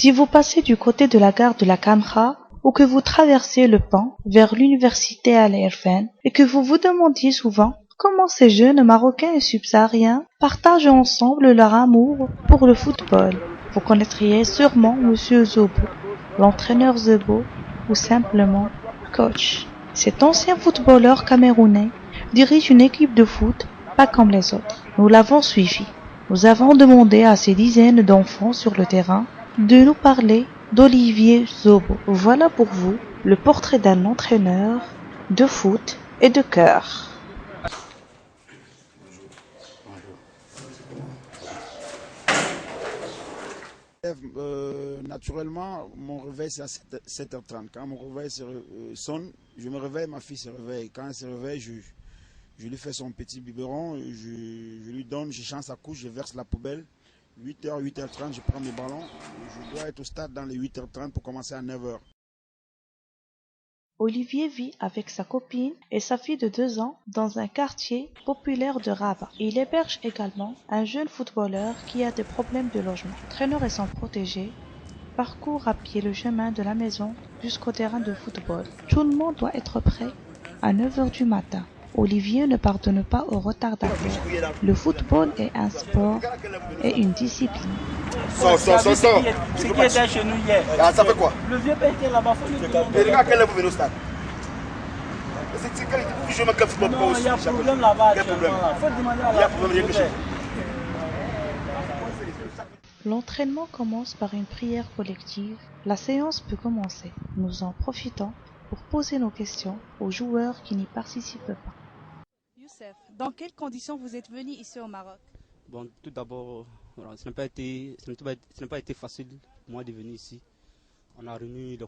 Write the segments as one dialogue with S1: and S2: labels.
S1: Si vous passez du côté de la gare de la Camra ou que vous traversez le pont vers l'université Al Irfan et que vous vous demandiez souvent comment ces jeunes Marocains et subsahariens partagent ensemble leur amour pour le football, vous connaîtriez sûrement Monsieur Zobo, l'entraîneur Zobo ou simplement coach. Cet ancien footballeur camerounais dirige une équipe de foot pas comme les autres. Nous l'avons suivi. Nous avons demandé à ces dizaines d'enfants sur le terrain de nous parler d'Olivier Zobo. Voilà pour vous le portrait d'un entraîneur de foot et de cœur.
S2: Naturellement, mon réveil c'est à 7h30. Quand mon réveil sonne, je me réveille, ma fille se réveille. Quand elle se réveille, je lui fais son petit biberon, je lui donne, je change sa couche, je verse la poubelle. 8h, 8h30, je prends mes ballons. Je dois être au stade dans les 8h30 pour commencer à 9h.
S1: Olivier vit avec sa copine et sa fille de 2 ans dans un quartier populaire de Rabat. Il héberge également un jeune footballeur qui a des problèmes de logement. L'entraîneur et son protégé parcourent à pied le chemin de la maison jusqu'au terrain de football. Tout le monde doit être prêt à 9h du matin. Olivier ne pardonne pas aux retardataires. Le football est un sport et une discipline.
S3: Ce qui était chez nous hier.
S2: Ah, ça fait quoi?
S3: Le vieux père était là-bas.
S2: Et regarde, quelle heure vous venez au stade? Je me calme football.
S3: Non, il y a un problème là-bas.
S2: Quel problème?
S3: Il faut demander à
S2: Il y a un problème,
S3: la
S1: L'entraînement commence par une prière collective. La séance peut commencer. Nous en profitons pour poser nos questions aux joueurs qui n'y participent pas.
S4: Youssef, dans quelles conditions vous êtes venu ici au Maroc?
S5: Bon, tout d'abord, voilà, ce n'a pas été facile pour moi de venir ici. On a réuni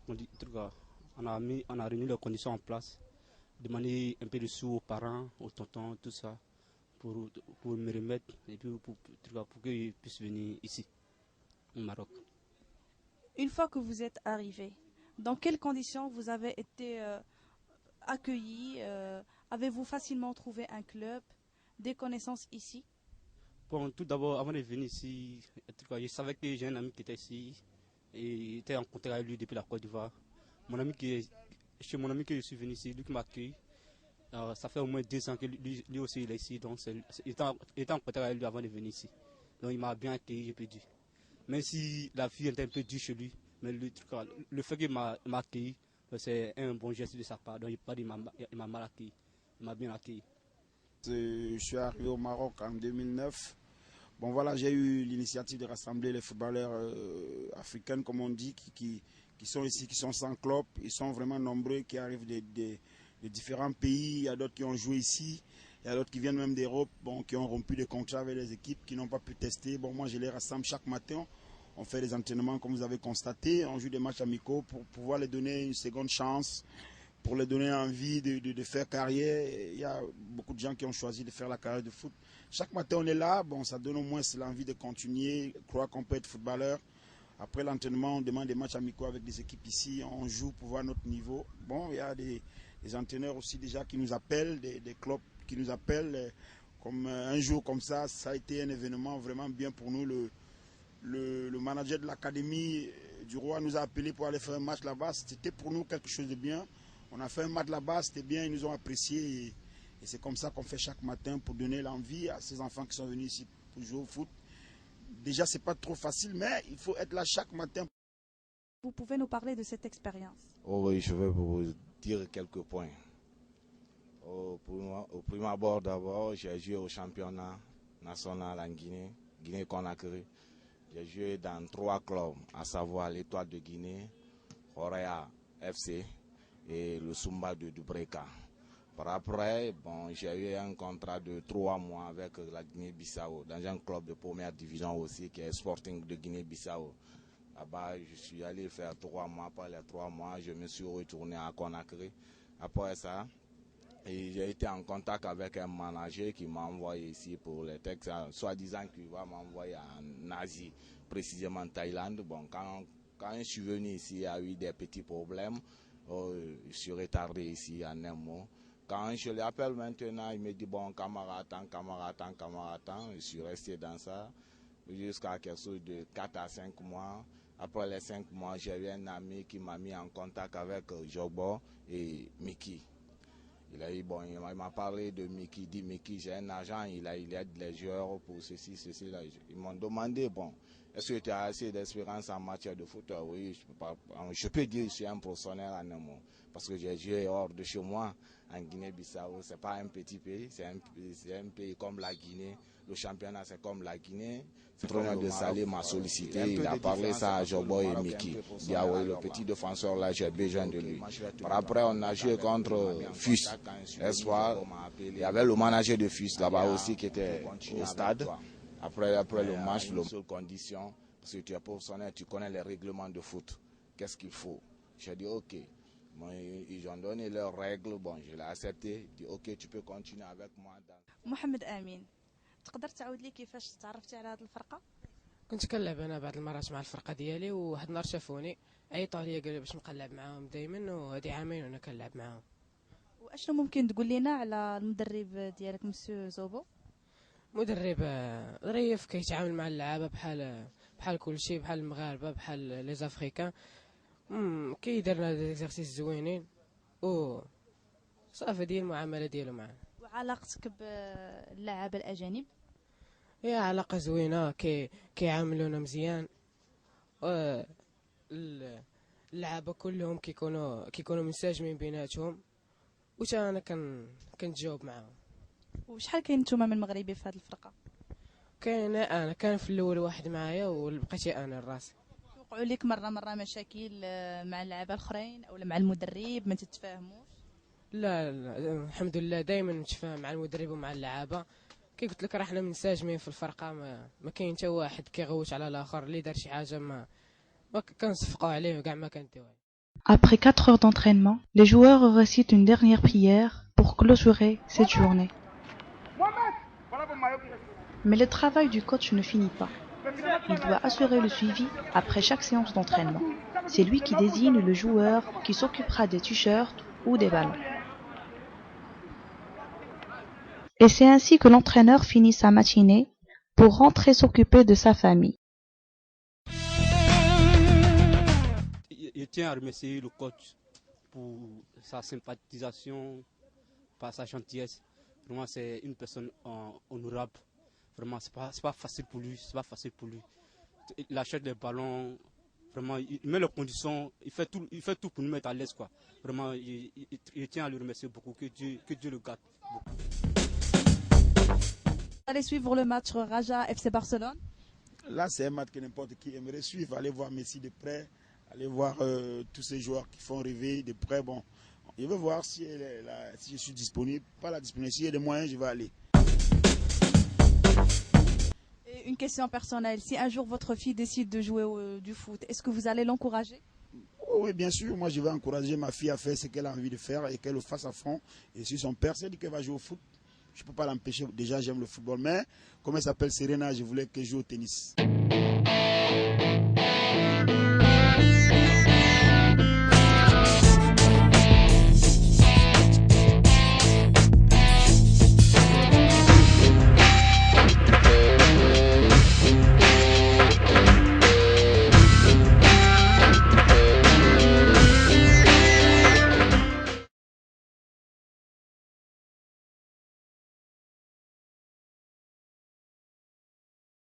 S5: on a réuni les conditions en place, demander un peu de sous aux parents, aux tontons, tout ça, pour me remettre et puis pour qu'ils puissent venir ici, au Maroc.
S4: Une fois que vous êtes arrivé, dans quelles conditions vous avez été accueilli? Avez-vous facilement trouvé un club, des connaissances ici?
S5: Bon, tout d'abord, avant de venir ici, je savais que j'ai un ami qui était ici et était en contact avec lui depuis la Côte d'Ivoire. Chez mon ami que je suis venu ici, lui qui m'a accueilli. Ça fait au moins 2 ans que lui aussi il est ici, donc il était en contact avec lui avant de venir ici. Donc il m'a bien accueilli, je peux dire. Même si la vie était un peu dure chez lui, mais le fait qu'il m'a accueilli, c'est un bon geste de sa part. Donc il m'a mal accueilli, il m'a bien accueilli.
S2: Je suis arrivé au Maroc en 2009. Bon voilà, j'ai eu l'initiative de rassembler les footballeurs africains, comme on dit, qui sont ici, qui sont sans club. Ils sont vraiment nombreux, qui arrivent de différents pays. Il y a d'autres qui ont joué ici. Il y a d'autres qui viennent même d'Europe, bon, qui ont rompu des contrats avec les équipes, qui n'ont pas pu tester. Bon, moi, je les rassemble chaque matin. On fait des entraînements, comme vous avez constaté. On joue des matchs amicaux pour pouvoir les donner une seconde chance, pour les donner envie de faire carrière. Il y a beaucoup de gens qui ont choisi de faire la carrière de foot. Chaque matin, on est là. Bon, ça donne au moins l'envie de continuer, croire qu'on peut être footballeur. Après l'entraînement, on demande des matchs amicaux avec des équipes ici. On joue pour voir notre niveau. Bon, il y a des entraîneurs aussi déjà qui nous appellent, des clubs qui nous appellent. Comme un jour comme ça a été un événement vraiment bien pour nous. Le manager de l'académie du Roi nous a appelés pour aller faire un match là-bas. C'était pour nous quelque chose de bien. On a fait un match là-bas, c'était bien, ils nous ont apprécié. Et c'est comme ça qu'on fait chaque matin pour donner l'envie à ces enfants qui sont venus ici pour jouer au foot. Déjà, c'est pas trop facile, mais il faut être là chaque matin.
S4: Vous pouvez nous parler de cette expérience?
S6: Oh oui, je vais vous dire quelques points. Au premier abord, d'abord, j'ai joué au championnat national en Guinée, Guinée-Conakry. J'ai joué dans 3 clubs, à savoir l'Étoile de Guinée, Horea FC et le Sumba de Dubreka. Par après, bon, j'ai eu un contrat de 3 mois avec la Guinée-Bissau, dans un club de première division aussi, qui est Sporting de Guinée-Bissau. Là-bas, je suis allé faire 3 mois. Après les 3 mois, je me suis retourné à Conakry. Après ça, j'ai été en contact avec un manager qui m'a envoyé ici pour les textes, soi-disant qu'il va m'envoyer en Asie, précisément en Thaïlande. Bon, quand je suis venu ici, il y a eu des petits problèmes. Je suis retardé ici en un mois. Quand je l'appelle maintenant, il me dit, bon, camarade, attends. Je suis resté dans ça. jusqu'à quelque chose de 4 à 5 mois. Après les 5 mois, j'ai eu un ami qui m'a mis en contact avec Jogbo et Mickey. Il m'a parlé de Mickey, il dit Mickey, j'ai un agent, il aide les joueurs pour ceci, là. Ils m'ont demandé, bon, est-ce que tu as assez d'expérience en matière de foot? Oui, je peux dire que je suis un professionnel en un mot, parce que j'ai joué hors de chez moi, en Guinée-Bissau. C'est pas un petit pays, c'est un pays comme la Guinée. Le championnat, c'est comme la Guinée. L'entraîneur de Salé m'a sollicité, il a parlé ça à Jogbo et Mickey. Il dit, ah oui, le petit défenseur là, j'ai besoin de lui. Après, on a joué contre FUS. Il y avait le manager de FUS là-bas aussi qui était au stade. Après le match, la seule condition, parce que tu es professionnel, tu connais les règlements de foot. Qu'est-ce qu'il faut? J'ai dit, ok. Ils ont donné leurs règles, bon, je l'ai accepté. J'ai dit, ok, tu peux continuer avec moi.
S4: محمد امين، تقدر تعاود لي كيفاش تعرفتي على هذه الفرقه؟
S7: كنت كنلعب انا بعض المرات مع الفرقه ديالي، وواحد النهار شافوني عيطوا عليا قالوا باش نبقى نلعب معاهم دائما، وهذه عامين وانا كنلعب معاهم.
S4: واشنو ممكن تقول لنا على المدرب ديالك مسيو زوبو؟
S7: مدرب ظريف، كيتعامل مع اللعابه بحال كل شيء، بحال المغاربه، بحال لي زافريكان. كيدير لنا ديزيرسيس زوينين و صافي ديال المعامله ديالو معنا.
S4: وعلاقتك باللاعب الاجانب؟
S7: هي علاقه زوينه، كيعاملونا مزيان. اللعابه كلهم كيكونوا منسجمين بيناتهم، وتا انا كنتجاوب معاهم.
S4: وشحال كاين نتوما من مغربي في هذه الفرقه؟
S7: كان في الاول واحد معايا وبقيتي انا الراس.
S4: وقعوا لك مره مشاكل مع اللعابه الاخرين او مع المدرب ما تتفاهموش؟
S7: لا الحمد لله دائما نتفاهم مع المدرب ومع اللعابه. كي قلت لك راه حنا منسجمين في الفرقه، ما كاين حتى واحد كيغوت على الاخر. اللي دار شي حاجه ما كنصفقوا عليه وكاع ما كنديوه.
S1: Après 4 heures d'entraînement, les joueurs récitent une dernière prière pour clôturer cette journée. Mais le travail du coach ne finit pas. Il doit assurer le suivi après chaque séance d'entraînement. C'est lui qui désigne le joueur qui s'occupera des t-shirts ou des ballons. Et c'est ainsi que l'entraîneur finit sa matinée pour rentrer s'occuper de sa famille.
S5: Je tiens à remercier le coach pour sa sympathisation, par sa gentillesse. Vraiment, c'est une personne honorable. Vraiment, c'est pas facile pour lui. Il achète des ballons. Vraiment, il met les conditions. Il fait tout pour nous mettre à l'aise, quoi. Vraiment, je tiens à le remercier beaucoup. Que Dieu le garde.
S4: Allez suivre le match Raja FC Barcelone.
S2: Là, c'est un match que n'importe qui aimerait suivre. Aller voir Messi de près, aller voir tous ces joueurs qui font rêver de près. Bon, je veux voir si je suis disponible. Pas la disponibilité, s'il y a des moyens, je vais aller.
S4: Et une question personnelle. Si un jour votre fille décide de jouer du foot, est-ce que vous allez l'encourager?
S2: Oui, bien sûr. Moi, je vais encourager ma fille à faire ce qu'elle a envie de faire et qu'elle le fasse à fond. Et si son père s'est dit qu'elle va jouer au foot, je ne peux pas l'empêcher. Déjà, j'aime le football. Mais, comme elle s'appelle Serena, je voulais qu'elle joue au tennis.